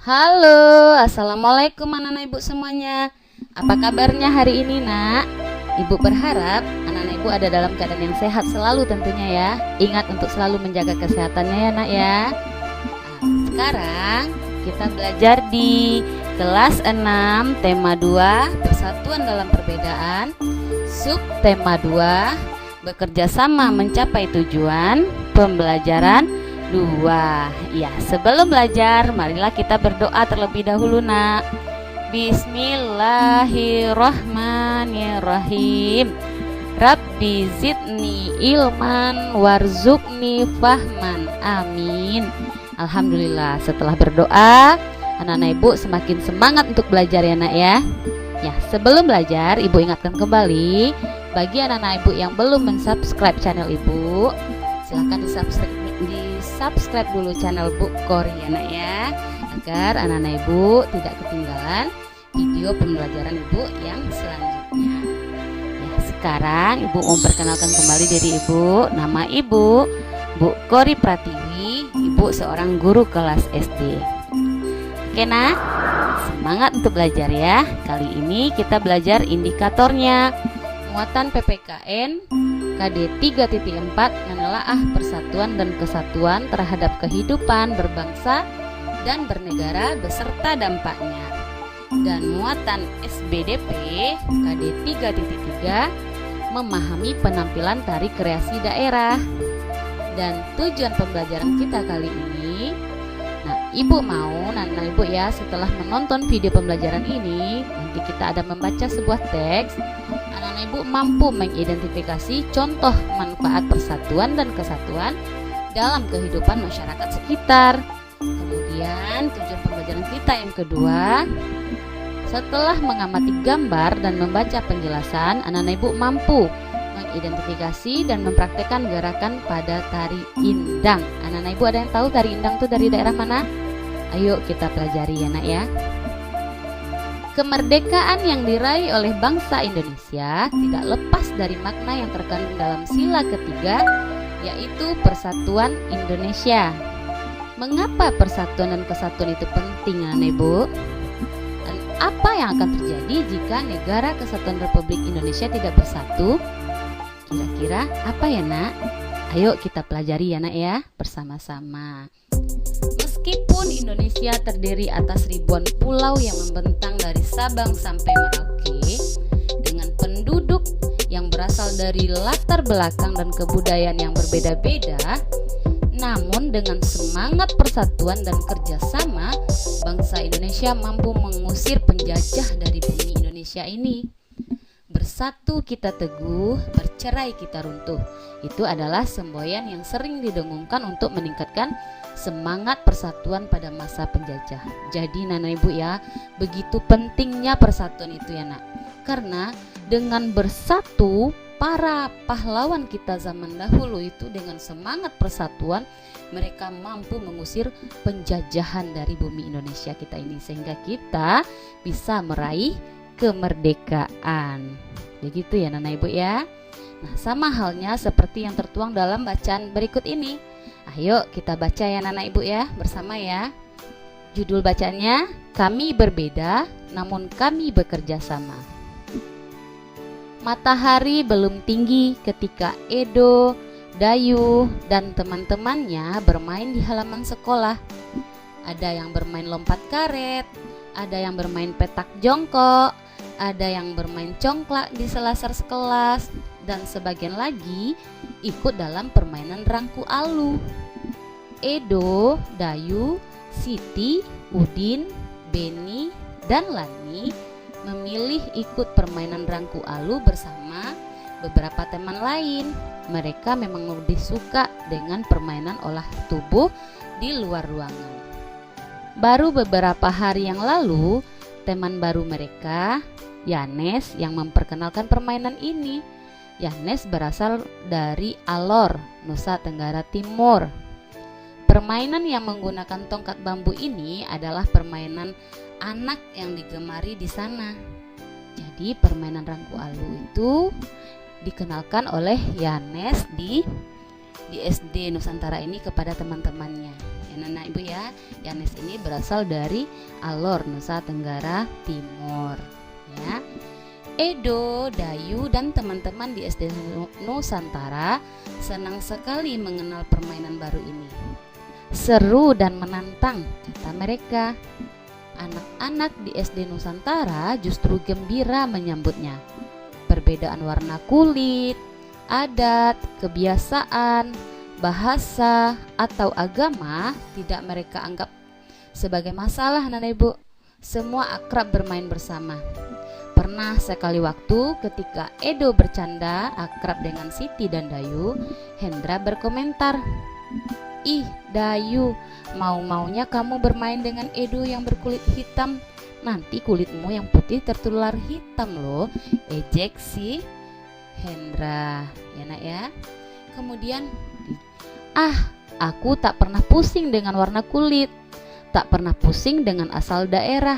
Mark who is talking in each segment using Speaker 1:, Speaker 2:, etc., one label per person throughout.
Speaker 1: Halo, assalamualaikum anak-anak ibu semuanya. Apa kabarnya hari ini, nak? Ibu berharap anak-anak ibu ada dalam keadaan yang sehat selalu tentunya ya. Ingat untuk selalu menjaga kesehatannya ya, nak ya. Sekarang kita belajar di kelas 6 tema 2 Persatuan dalam Perbedaan. Sub tema 2 Bekerja sama mencapai tujuan. Pembelajaran 2. Ya, sebelum belajar, marilah kita berdoa terlebih dahulu, nak. Bismillahirrahmanirrahim. Rabbi zidni ilman warzuqni fahman. Amin. Alhamdulillah, setelah berdoa, anak-anak ibu semakin semangat untuk belajar ya, nak ya. Ya, sebelum belajar, ibu ingatkan kembali bagi anak-anak ibu yang belum mensubscribe channel ibu, silahkan di-subscribe dulu channel Bu Kori ya, nak ya, agar anak-anak ibu tidak ketinggalan video pembelajaran ibu yang selanjutnya. Ya, sekarang ibu memperkenalkan kembali diri ibu. Nama ibu Bu Kori Pratiwi, ibu seorang guru kelas SD. Oke, nak, semangat untuk belajar ya. Kali ini kita belajar indikatornya. Muatan PPKN KD 3.4 menelaah persatuan dan kesatuan terhadap kehidupan berbangsa dan bernegara beserta dampaknya. Dan muatan SBDP KD 3.3 memahami penampilan tari kreasi daerah. Dan tujuan pembelajaran kita kali ini, nah, ibu mau anak ibu ya, setelah menonton video pembelajaran ini, nanti kita ada membaca sebuah teks. Anak-anak ibu mampu mengidentifikasi contoh manfaat persatuan dan kesatuan dalam kehidupan masyarakat sekitar. Kemudian tujuan pembelajaran kita yang kedua, setelah mengamati gambar dan membaca penjelasan, anak-anak ibu mampu mengidentifikasi dan mempraktekkan gerakan pada tari indang. Anak-anak ibu ada yang tahu tari indang itu dari daerah mana? Ayo kita pelajari ya, nak ya. Kemerdekaan yang diraih oleh bangsa Indonesia tidak lepas dari makna yang terkandung dalam sila ketiga, yaitu persatuan Indonesia. Mengapa persatuan dan kesatuan itu penting, anak ibu? Dan apa yang akan terjadi jika negara kesatuan Republik Indonesia tidak bersatu? Kira-kira apa ya, nak? Ayo kita pelajari ya, nak ya, bersama-sama. Meskipun Indonesia terdiri atas ribuan pulau yang membentang dari Sabang sampai Merauke, dengan penduduk yang berasal dari latar belakang dan kebudayaan yang berbeda-beda, namun dengan semangat persatuan dan kerjasama, bangsa Indonesia mampu mengusir penjajah dari bumi Indonesia ini. Bersatu kita teguh, bercerai kita runtuh. Itu adalah semboyan yang sering didengungkan untuk meningkatkan semangat persatuan pada masa penjajah. Jadi nana ibu ya, begitu pentingnya persatuan itu ya, nak. Karena dengan bersatu, para pahlawan kita zaman dahulu itu dengan semangat persatuan, mereka mampu mengusir penjajahan dari bumi Indonesia kita ini, sehingga kita bisa meraih kemerdekaan. Begitu ya nana ibu ya. Nah, sama halnya seperti yang tertuang dalam bacaan berikut ini. Ayo kita baca ya nana ibu ya, bersama ya. Judul bacanya, Kami Berbeda Namun Kami Bekerja Sama. Matahari belum tinggi ketika Edo, Dayu, dan teman-temannya bermain di halaman sekolah. Ada yang bermain lompat karet, ada yang bermain petak jongkok, ada yang bermain congklak di selasar sekelas, dan sebagian lagi ikut dalam permainan rangku alu. Edo, Dayu, Siti, Udin, Beni, dan Lani memilih ikut permainan rangku alu bersama beberapa teman lain. Mereka memang lebih suka dengan permainan olah tubuh di luar ruangan. Baru beberapa hari yang lalu, teman baru mereka, Yanes, yang memperkenalkan permainan ini. Yanes berasal dari Alor, Nusa Tenggara Timur. Permainan yang menggunakan tongkat bambu ini adalah permainan anak yang digemari di sana. Jadi permainan rangku alu itu dikenalkan oleh Yanes di di SD Nusantara ini kepada teman-temannya. Ya Nana Ibu ya, Yanes ini berasal dari Alor, Nusa Tenggara Timur. Ya. Edo, Dayu, dan teman-teman di SD Nusantara senang sekali mengenal permainan baru ini. Seru dan menantang, kata mereka. Anak-anak di SD Nusantara justru gembira menyambutnya. Perbedaan warna kulit, adat, kebiasaan, bahasa, atau agama tidak mereka anggap sebagai masalah, Nana Ibu. Semua akrab bermain bersama. Pernah sekali waktu ketika Edo bercanda akrab dengan Siti dan Dayu, Hendra berkomentar, "Ih Dayu, mau-maunya kamu bermain dengan Edo yang berkulit hitam. Nanti kulitmu yang putih tertular hitam loh," ejek si Hendra. Ya nak ya. Kemudian, aku tak pernah pusing dengan warna kulit, tak pernah pusing dengan asal daerah.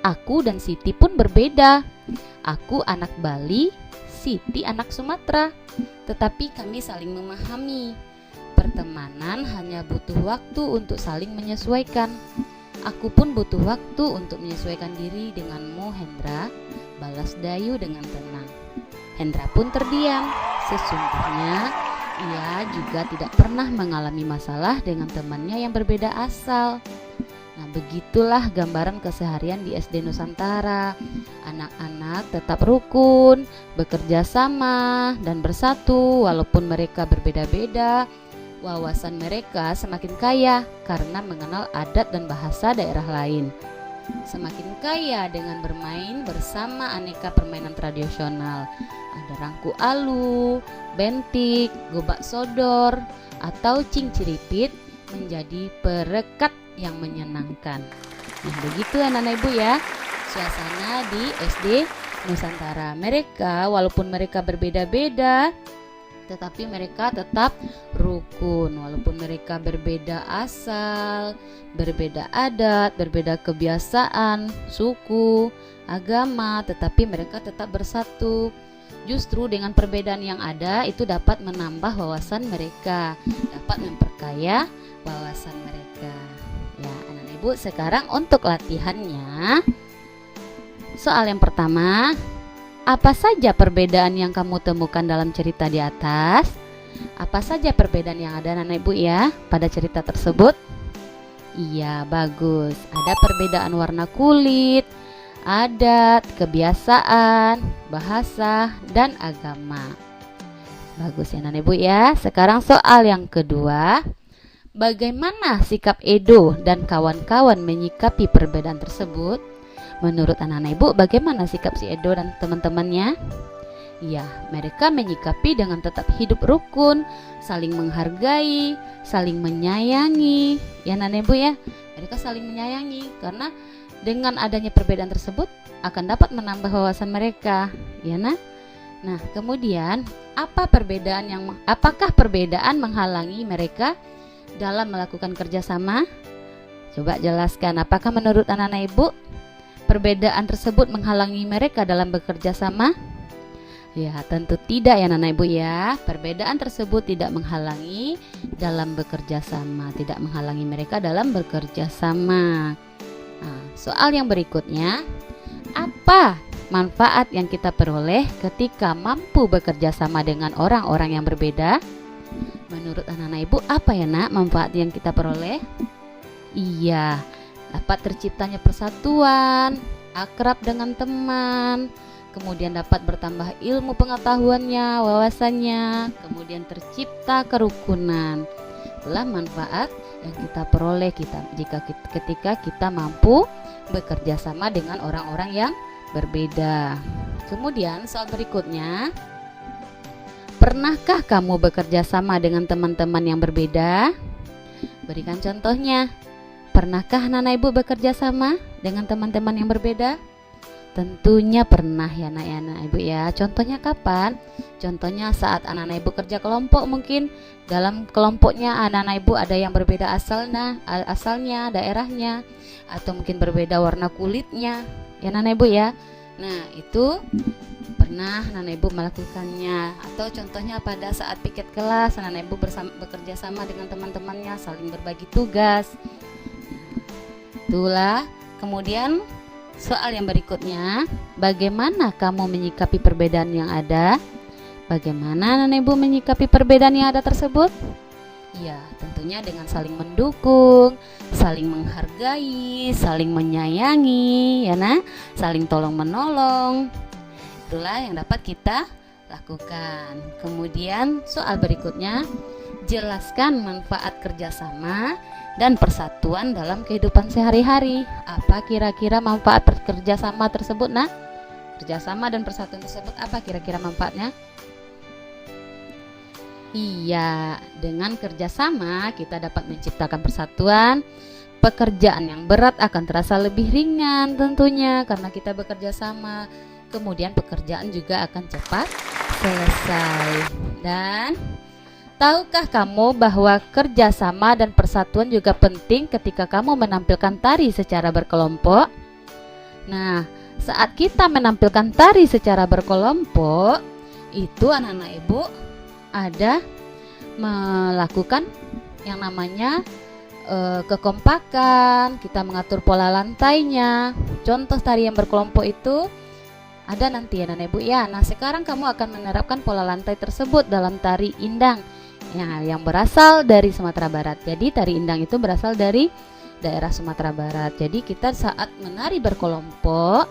Speaker 1: Aku dan Siti pun berbeda. Aku anak Bali, Siti anak Sumatera. Tetapi kami saling memahami. Pertemanan hanya butuh waktu untuk saling menyesuaikan. Aku pun butuh waktu untuk menyesuaikan diri denganmu, Hendra, balas Dayu dengan tenang. Hendra pun terdiam. Sesungguhnya ia juga tidak pernah mengalami masalah dengan temannya yang berbeda asal. Nah, begitulah gambaran keseharian di SD Nusantara. Anak-anak tetap rukun, bekerja sama, dan bersatu walaupun mereka berbeda-beda. Wawasan mereka semakin kaya karena mengenal adat dan bahasa daerah lain. Semakin kaya dengan bermain bersama aneka permainan tradisional. Ada rangku alu, bentik, gobak sodor, atau cinciripit menjadi perekat yang menyenangkan. Nah, begitu anak-anak Ibu ya, suasana di SD Nusantara. Mereka walaupun mereka berbeda-beda, tetapi mereka tetap rukun. Walaupun mereka berbeda asal, berbeda adat, berbeda kebiasaan, suku, agama, tetapi mereka tetap bersatu. Justru dengan perbedaan yang ada itu dapat menambah wawasan mereka, dapat memperkaya wawasan mereka. Ya, anak-anak Ibu, sekarang untuk latihannya. Soal yang pertama, apa saja perbedaan yang kamu temukan dalam cerita di atas? Apa saja perbedaan yang ada, anak-anak Ibu ya, pada cerita tersebut? Iya, bagus. Ada perbedaan warna kulit, adat, kebiasaan, bahasa, dan agama. Bagus ya anak-anak Ibu ya. Sekarang soal yang kedua. Bagaimana sikap Edo dan kawan-kawan menyikapi perbedaan tersebut? Menurut anak-anak Ibu, bagaimana sikap si Edo dan teman-temannya? Ya, mereka menyikapi dengan tetap hidup rukun, saling menghargai, saling menyayangi. Ya anak-anak Ibu ya, mereka saling menyayangi karena dengan adanya perbedaan tersebut akan dapat menambah wawasan mereka. Ya nah. Nah, kemudian apakah perbedaan menghalangi mereka dalam melakukan kerjasama? Coba jelaskan, apakah menurut anak-anak Ibu perbedaan tersebut menghalangi mereka dalam bekerja sama? Ya, tentu tidak ya anak-anak Ibu ya. Perbedaan tersebut tidak menghalangi dalam bekerja sama, tidak menghalangi mereka dalam bekerja sama. Nah, soal yang berikutnya, apa manfaat yang kita peroleh ketika mampu bekerja sama dengan orang-orang yang berbeda? Menurut anak-anak Ibu, apa ya nak manfaat yang kita peroleh? Iya, dapat terciptanya persatuan, akrab dengan teman, kemudian dapat bertambah ilmu pengetahuannya, wawasannya, kemudian tercipta kerukunan. Itulah manfaat yang kita peroleh ketika kita mampu bekerja sama dengan orang-orang yang berbeda. Kemudian soal berikutnya, pernahkah kamu bekerja sama dengan teman-teman yang berbeda? Berikan contohnya. Pernahkah anak-anak Ibu bekerja sama dengan teman-teman yang berbeda? Tentunya pernah ya anak Ibu ya. Contohnya kapan? Contohnya saat anak-anak Ibu kerja kelompok, mungkin dalam kelompoknya anak-anak Ibu ada yang berbeda asalnya, daerahnya, atau mungkin berbeda warna kulitnya ya anak-anak Ibu ya. Nah, itu pernah anak ibu melakukannya, atau contohnya pada saat piket kelas anak ibu bekerja sama dengan teman-temannya, saling berbagi tugas. Itulah. Kemudian soal yang berikutnya, bagaimana kamu menyikapi perbedaan yang ada? Bagaimana anak ibu menyikapi perbedaan yang ada tersebut? Ya, tentunya dengan saling mendukung, saling menghargai, saling menyayangi, ya nah, saling tolong menolong. Itulah yang dapat kita lakukan. Kemudian soal berikutnya, jelaskan manfaat kerjasama dan persatuan dalam kehidupan sehari-hari. Apa kira-kira manfaat kerjasama tersebut? Nah, kerjasama dan persatuan tersebut apa kira-kira manfaatnya? Iya, dengan kerjasama kita dapat menciptakan persatuan. Pekerjaan yang berat akan terasa lebih ringan tentunya karena kita bekerja sama. Kemudian pekerjaan juga akan cepat selesai. Dan tahukah kamu bahwa kerjasama dan persatuan juga penting ketika kamu menampilkan tari secara berkelompok? Nah, saat kita menampilkan tari secara berkelompok, itu anak-anak ibu ada melakukan yang namanya kekompakan. Kita mengatur pola lantainya. Contoh tari yang berkelompok itu ada nanti ya anak ibu ya. Nah, sekarang kamu akan menerapkan pola lantai tersebut dalam tari indang yang berasal dari Sumatera Barat. Jadi tari indang itu berasal dari daerah Sumatera Barat. Jadi kita saat menari berkelompok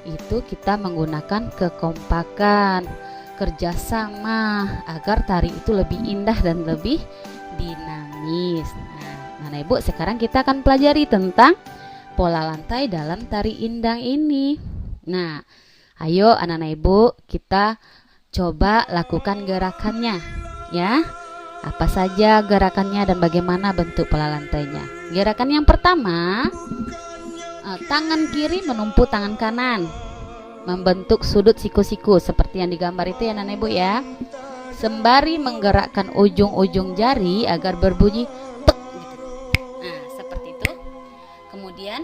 Speaker 1: itu kita menggunakan kekompakan, kerjasama agar tari itu lebih indah dan lebih dinamis. Nah, ibu sekarang kita akan pelajari tentang pola lantai dalam tari indang ini. Nah, ayo anak-anak ibu kita coba lakukan gerakannya ya. Apa saja gerakannya dan bagaimana bentuk pola lantainya. Gerakan yang pertama, tangan kiri menumpu tangan kanan, membentuk sudut siku-siku seperti yang digambar itu ya anak ibu ya. Sembari menggerakkan ujung-ujung jari agar berbunyi tek gitu. Nah, seperti itu. Kemudian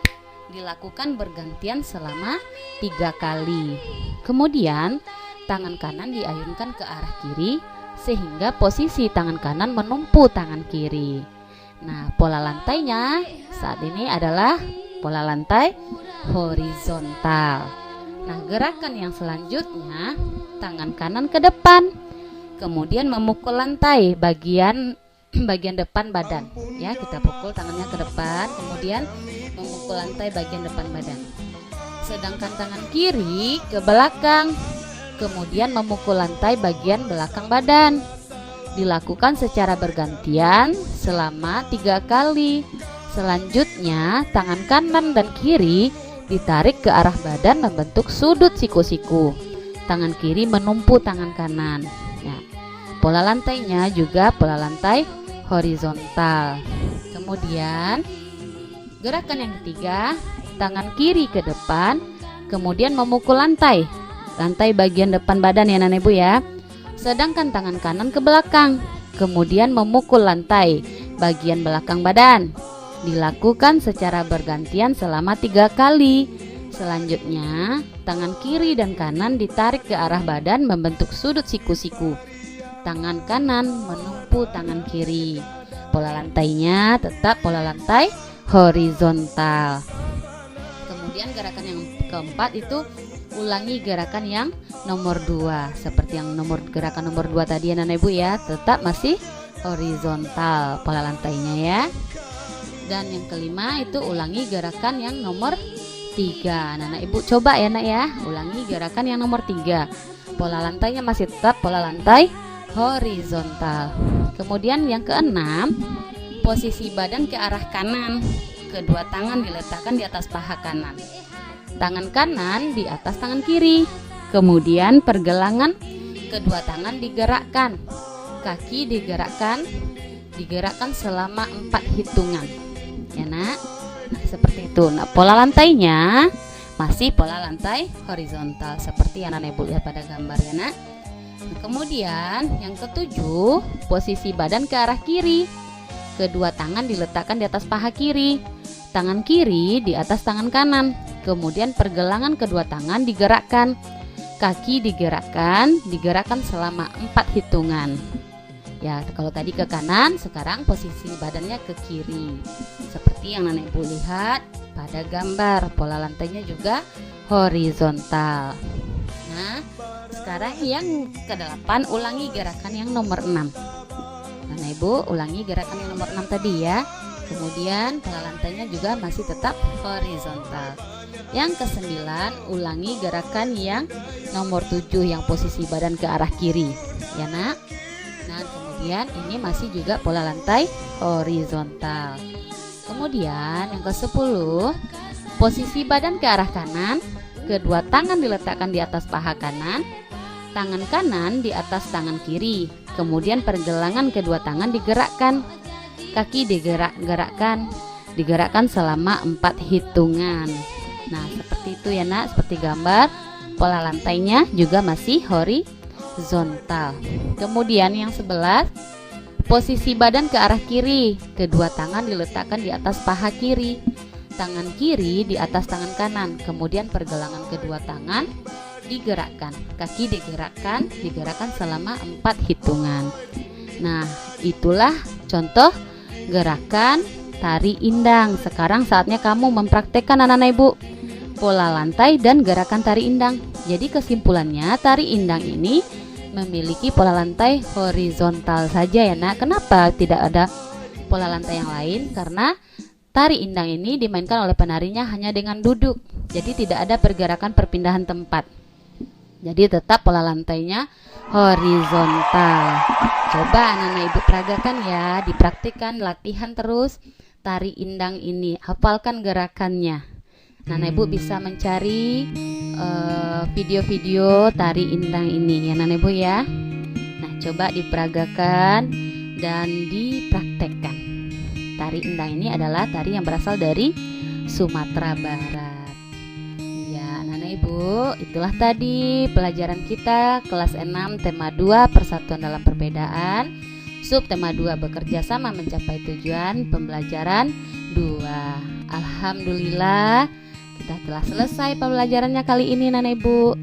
Speaker 1: dilakukan bergantian selama 3 kali. Kemudian tangan kanan diayunkan ke arah kiri sehingga posisi tangan kanan menumpu tangan kiri. Nah, pola lantainya saat ini adalah pola lantai horizontal. Nah, gerakan yang selanjutnya, tangan kanan ke depan, kemudian memukul lantai bagian depan badan. Ya, kita pukul tangannya ke depan, kemudian memukul lantai bagian depan badan. Sedangkan tangan kiri ke belakang, kemudian memukul lantai bagian belakang badan. Dilakukan secara bergantian selama 3 kali. Selanjutnya, tangan kanan dan kiri ditarik ke arah badan membentuk sudut siku-siku. Tangan kiri menumpu tangan kanan. Ya. Pola lantainya juga pola lantai horizontal. Kemudian gerakan yang ketiga, tangan kiri ke depan, kemudian memukul lantai bagian depan badan ya anak ibu ya. Sedangkan tangan kanan ke belakang, kemudian memukul lantai bagian belakang badan. Dilakukan secara bergantian selama 3 kali. Selanjutnya, tangan kiri dan kanan ditarik ke arah badan membentuk sudut siku-siku. Tangan kanan menumpu tangan kiri. Pola lantainya tetap pola lantai horizontal. Kemudian gerakan yang keempat itu ulangi gerakan yang nomor 2. Seperti yang gerakan nomor 2 tadi anak ibu ya, tetap masih horizontal pola lantainya ya. Dan yang kelima itu ulangi gerakan yang nomor 3. Anak ibu coba ya nak ya, ulangi gerakan yang nomor 3. Pola lantainya masih tetap pola lantai horizontal. Kemudian yang keenam, posisi badan ke arah kanan. Kedua tangan diletakkan di atas paha kanan. Tangan kanan di atas tangan kiri. Kemudian pergelangan kedua tangan digerakkan. Kaki digerakkan selama 4 hitungan. Ya nak. Nah, seperti itu. Nah, pola lantainya masih pola lantai horizontal seperti yang anak ibu lihat pada gambar ya nak. Nah, kemudian yang ketujuh, posisi badan ke arah kiri. Kedua tangan diletakkan di atas paha kiri. Tangan kiri di atas tangan kanan. Kemudian pergelangan kedua tangan digerakkan. kaki digerakkan selama 4 hitungan. Ya, kalau tadi ke kanan, sekarang posisi badannya ke kiri. Seperti yang Nenek Ibu lihat pada gambar, pola lantainya juga horizontal. Nah, sekarang yang ke-8, ulangi gerakan yang nomor 6. Nenek Ibu ulangi gerakan yang nomor 6 tadi ya. Kemudian pola lantainya juga masih tetap horizontal. Yang ke-9, ulangi gerakan yang nomor 7 yang posisi badan ke arah kiri. Ya, Nak. Nah, kemudian ini masih juga pola lantai horizontal. Kemudian yang ke-10, posisi badan ke arah kanan, kedua tangan diletakkan di atas paha kanan, tangan kanan di atas tangan kiri. Kemudian pergelangan kedua tangan digerakkan, kaki digerakkan selama 4 hitungan. Nah, seperti itu ya, Nak, seperti gambar. Pola lantainya juga masih horizontal. Kemudian yang 11, posisi badan ke arah kiri, kedua tangan diletakkan di atas paha kiri, tangan kiri di atas tangan kanan. Kemudian pergelangan kedua tangan digerakkan, kaki digerakkan selama 4 hitungan. Nah, itulah contoh gerakan tari indang. Sekarang saatnya kamu mempraktekkan anak-anak Ibu pola lantai dan gerakan tari indang. Jadi kesimpulannya, tari indang ini memiliki pola lantai horizontal saja ya, Nak. Kenapa tidak ada pola lantai yang lain? Karena tari indang ini dimainkan oleh penarinya hanya dengan duduk. Jadi tidak ada pergerakan perpindahan tempat. Jadi tetap pola lantainya horizontal. Coba anak-anak Ibu peragakan ya, dipraktikkan, latihan terus tari indang ini. Hafalkan gerakannya. Nana Ibu bisa mencari video-video tari indang ini ya Nana Ibu ya. Nah, coba diperagakan dan dipraktekkan. Tari indang ini adalah tari yang berasal dari Sumatera Barat. Ya Nana Ibu, itulah tadi pelajaran kita kelas 6 tema 2 persatuan dalam perbedaan. Sub tema 2 bekerja sama mencapai tujuan pembelajaran 2. Alhamdulillah kita telah selesai pembelajarannya kali ini Nana Ibu.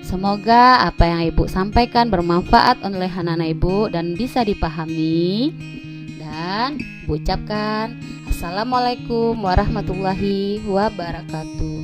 Speaker 1: Semoga apa yang Ibu sampaikan bermanfaat oleh anak-anak Ibu dan bisa dipahami. Dan Ibu ucapkan Assalamualaikum warahmatullahi wabarakatuh.